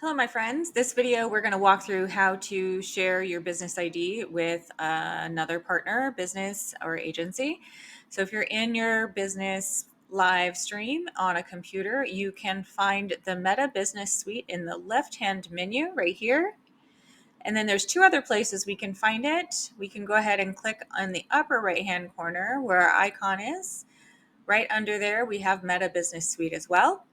Hello, my friends. This video, we're going to walk through how to share your business ID with another partner, business, or agency. So if you're in your business live stream on a computer, you can find the Meta Business Suite in the left-hand menu right here. And then there's two other places we can find it. We can go ahead and click on the upper right-hand corner where our icon is. Right under there, we have Meta Business Suite as well.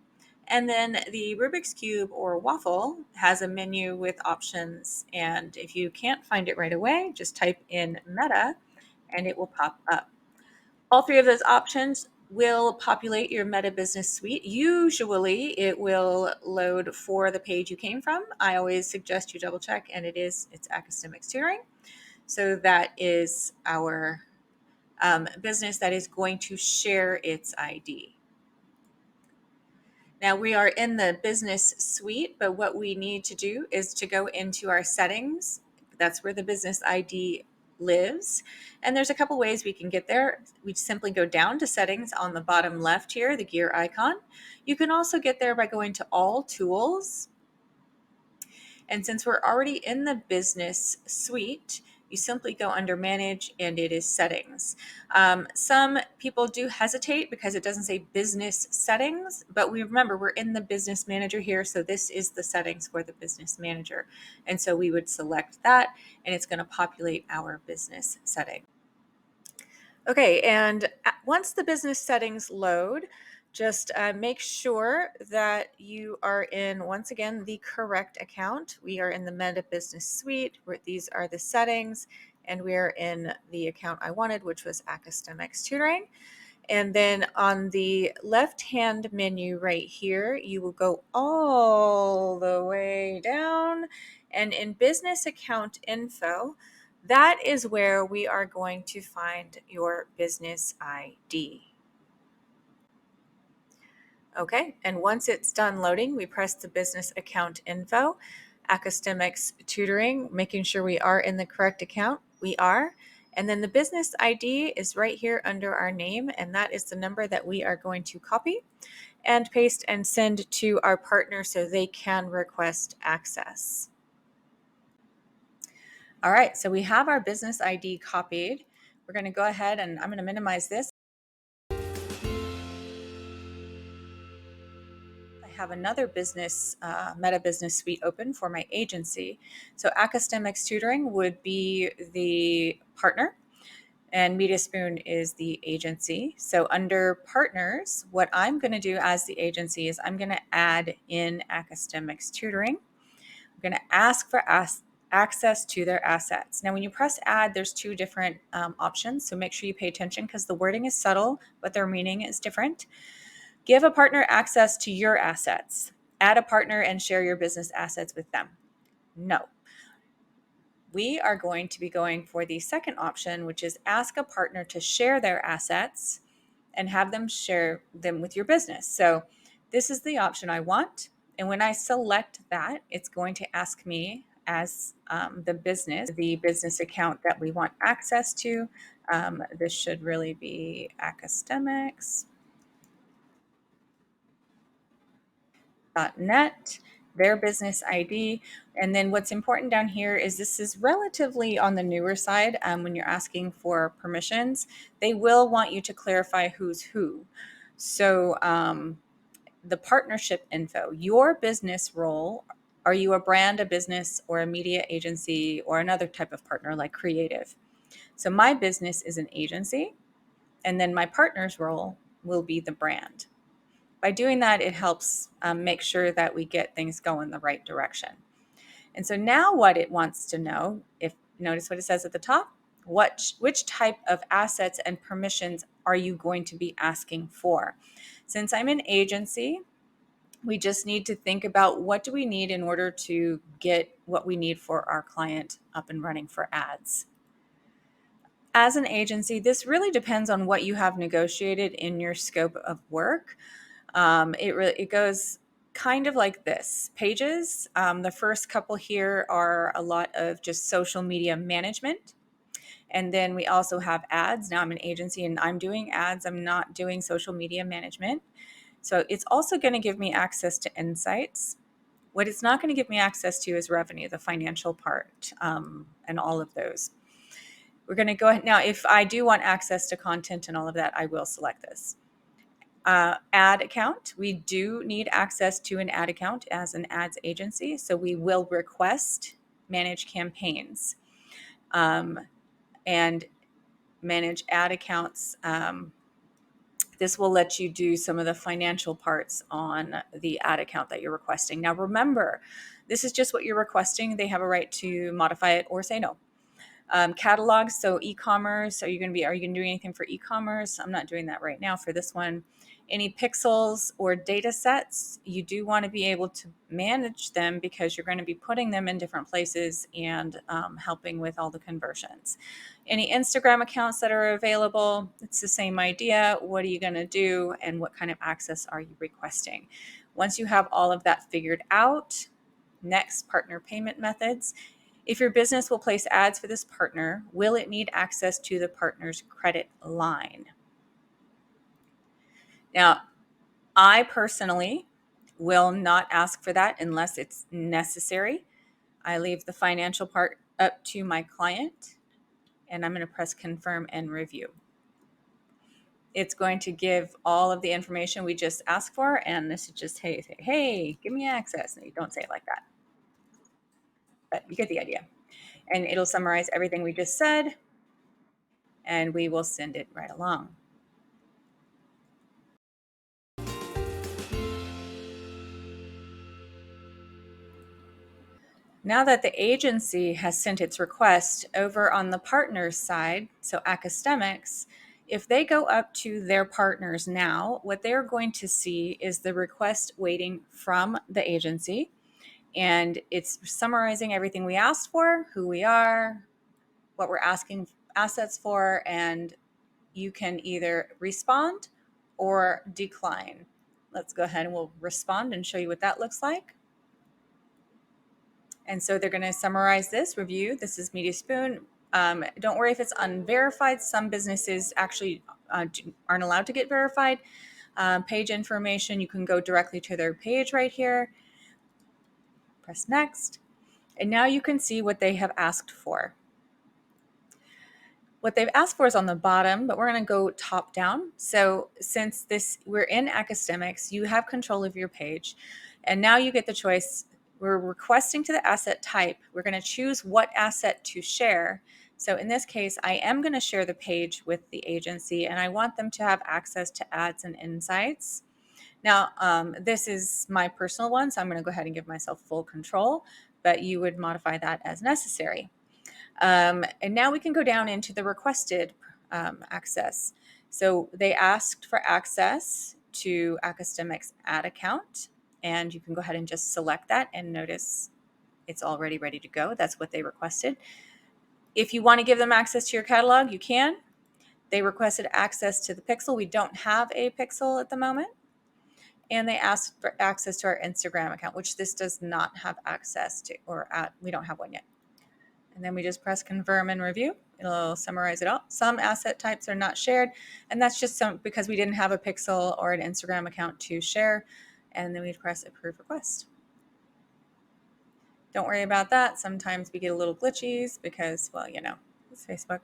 And then the Rubik's Cube or Waffle has a menu with options. And if you can't find it right away, just type in Meta and it will pop up. All three of those options will populate your Meta Business Suite. Usually it will load for the page you came from. I always suggest you double check, and it's Academics Tutoring. So that is our business that is going to share its ID. Now we are in the business suite, but what we need to do is to go into our settings. That's where the business ID lives. And there's a couple ways we can get there. We simply go down to settings on the bottom left here, the gear icon. You can also get there by going to all tools. And since we're already in the business suite, you simply go under manage and it is settings. Some people do hesitate because it doesn't say business settings, but we remember we're in the business manager here. So this is the settings for the business manager. And so we would select that and it's going to populate our business setting. Okay, and once the business settings load, just make sure that you are in, once again, the correct account. We are in the Meta Business Suite, where these are the settings, and we are in the account I wanted, which was Academics Tutoring. And then on the left-hand menu right here, you will go all the way down, and in Business Account Info, that is where we are going to find your business ID. Okay, and once it's done loading, we press the business account info, Academics Tutoring, making sure we are in the correct account. We are. And then the business ID is right here under our name, and that is the number that we are going to copy and paste and send to our partner so they can request access. All right, so we have our business ID copied. We're going to go ahead and I'm going to minimize this. Have another business, Meta Business Suite open for my agency. So Academics Tutoring would be the partner and Media Spoon is the agency. So under partners, what I'm going to do as the agency is I'm going to add in Academics Tutoring. I'm going to ask for access to their assets. Now, when you press add, there's two different options. So make sure you pay attention because the wording is subtle, but their meaning is different. Give a partner access to your assets. Add a partner and share your business assets with them. No. We are going to be going for the second option, which is ask a partner to share their assets and have them share them with your business. So this is the option I want. And when I select that, it's going to ask me as the business account that we want access to. This should really be Academics. .net, their business ID. And then what's important down here is this is relatively on the newer side. When you're asking for permissions, they will want you to clarify who's who. So the partnership info, your business role, are you a brand, a business, or a media agency, or another type of partner like creative? So my business is an agency, and then my partner's role will be the brand. By doing that, it helps make sure that we get things going the right direction. And so now what it wants to know, if notice what it says at the top, which type of assets and permissions are you going to be asking for? Since I'm an agency, we just need to think about what do we need in order to get what we need for our client up and running for ads. As an agency, this really depends on what you have negotiated in your scope of work. It goes kind of like this. Pages, the first couple here are a lot of just social media management. And then we also have ads. Now I'm an agency and I'm doing ads. I'm not doing social media management. So it's also going to give me access to insights. What it's not going to give me access to is revenue, the financial part, and all of those. We're going to go ahead. Now, if I do want access to content and all of that, I will select this. Ad account. We do need access to an ad account as an ads agency. So we will request manage campaigns and manage ad accounts. This will let you do some of the financial parts on the ad account that you're requesting. Now, remember, this is just what you're requesting. They have a right to modify it or say no. Catalogs, so e-commerce. Are you going to do anything for e-commerce? I'm not doing that right now for this one. Any pixels or data sets, you do want to be able to manage them because you're going to be putting them in different places and helping with all the conversions. Any Instagram accounts that are available, it's the same idea. What are you going to do and what kind of access are you requesting? Once you have all of that figured out, next, partner payment methods. If your business will place ads for this partner, will it need access to the partner's credit line? Now, I personally will not ask for that unless it's necessary. I leave the financial part up to my client, and I'm going to press confirm and review. It's going to give all of the information we just asked for, and this is just, hey, give me access. And you don't say it like that, but you get the idea. And it'll summarize everything we just said, and we will send it right along. Now that the agency has sent its request over on the partners side, so academics, if they go up to their partners now, what they're going to see is the request waiting from the agency. And it's summarizing everything we asked for, who we are, what we're asking assets for, and you can either respond or decline. Let's go ahead and we'll respond and show you what that looks like. And so they're going to summarize this review. This is Media Spoon. Don't worry if it's unverified. Some businesses actually aren't allowed to get verified. Page information, you can go directly to their page right here. Press next. And now you can see what they have asked for. What they've asked for is on the bottom, but we're going to go top down. So since we're in academics, you have control of your page. And now you get the choice. We're requesting to the asset type. We're going to choose what asset to share. So in this case, I am going to share the page with the agency, and I want them to have access to ads and insights. Now, this is my personal one, so I'm going to go ahead and give myself full control, but you would modify that as necessary. And now we can go down into the requested access. So they asked for access to academics ad account, and you can go ahead and just select that and notice it's already ready to go. That's what they requested. If you want to give them access to your catalog, you can. They requested access to the pixel. We don't have a pixel at the moment. And they asked for access to our Instagram account, which this does not have access to, we don't have one yet. And then we just press confirm and review. It'll summarize it all. Some asset types are not shared, and that's just because we didn't have a pixel or an Instagram account to share. And then we press approve request. Don't worry about that. Sometimes we get a little glitchies because, well, it's Facebook.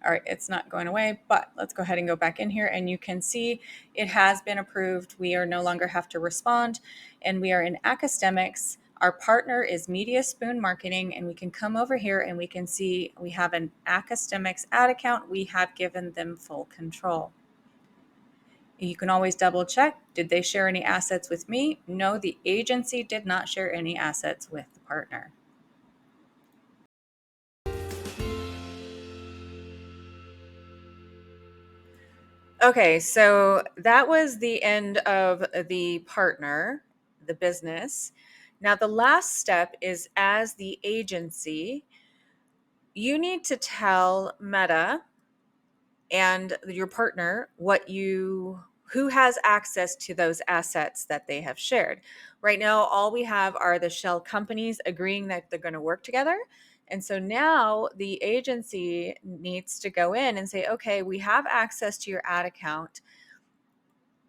All right, it's not going away, but let's go ahead and go back in here, and you can see it has been approved. We are no longer have to respond, and we are in academics. Our partner is Media Spoon Marketing, and we can come over here and we can see we have an academics ad account. We have given them full control. You can always double check. Did they share any assets with me? No, the agency did not share any assets with the partner. Okay, so that was the end of the partner, the business. Now, the last step is as the agency, you need to tell Meta and your partner who has access to those assets that they have shared. Right now, all we have are the shell companies agreeing that they're going to work together. And so now the agency needs to go in and say, okay, we have access to your ad account.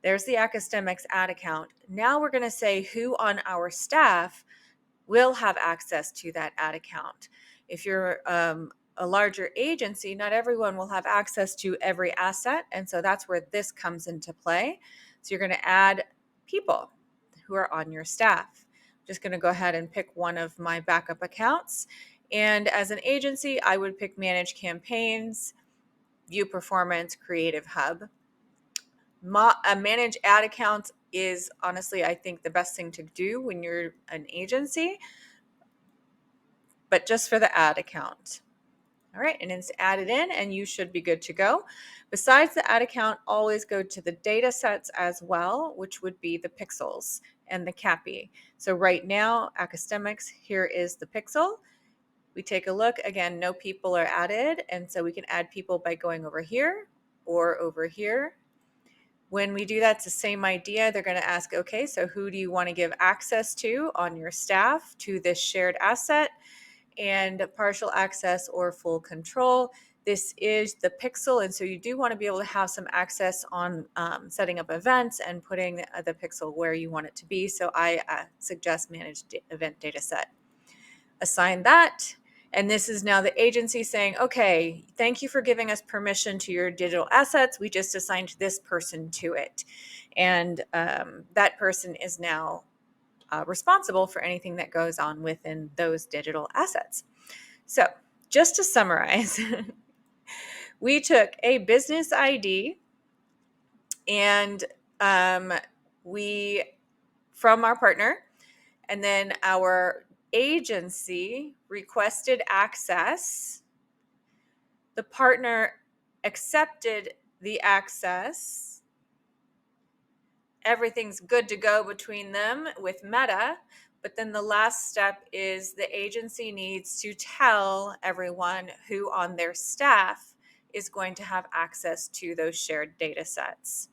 There's the academics ad account. Now we're going to say who on our staff will have access to that ad account. If you're a larger agency, not everyone will have access to every asset. And so that's where this comes into play. So you're going to add people who are on your staff. I'm just going to go ahead and pick one of my backup accounts. And as an agency, I would pick Manage Campaigns, View Performance, Creative Hub. Manage ad accounts is honestly, I think, the best thing to do when you're an agency, but just for the ad account. All right, and it's added in and you should be good to go. Besides the ad account, always go to the data sets as well, which would be the pixels and the CAPI. So right now, academics, here is the pixel. We take a look, again, no people are added. And so we can add people by going over here or over here. When we do that, it's the same idea. They're going to ask, okay, so who do you want to give access to on your staff to this shared asset? And partial access or full control. This is the pixel, and so you do want to be able to have some access on setting up events and putting the pixel where you want it to be. So I suggest managed event data set. Assign that. And this is now the agency saying, okay, thank you for giving us permission to your digital assets. We just assigned this person to it. And that person is now responsible for anything that goes on within those digital assets. So just to summarize, we took a business ID and we from our partner, and then our agency requested access. The partner accepted the access. Everything's good to go between them with Meta. But then the last step is the agency needs to tell everyone who on their staff is going to have access to those shared data sets.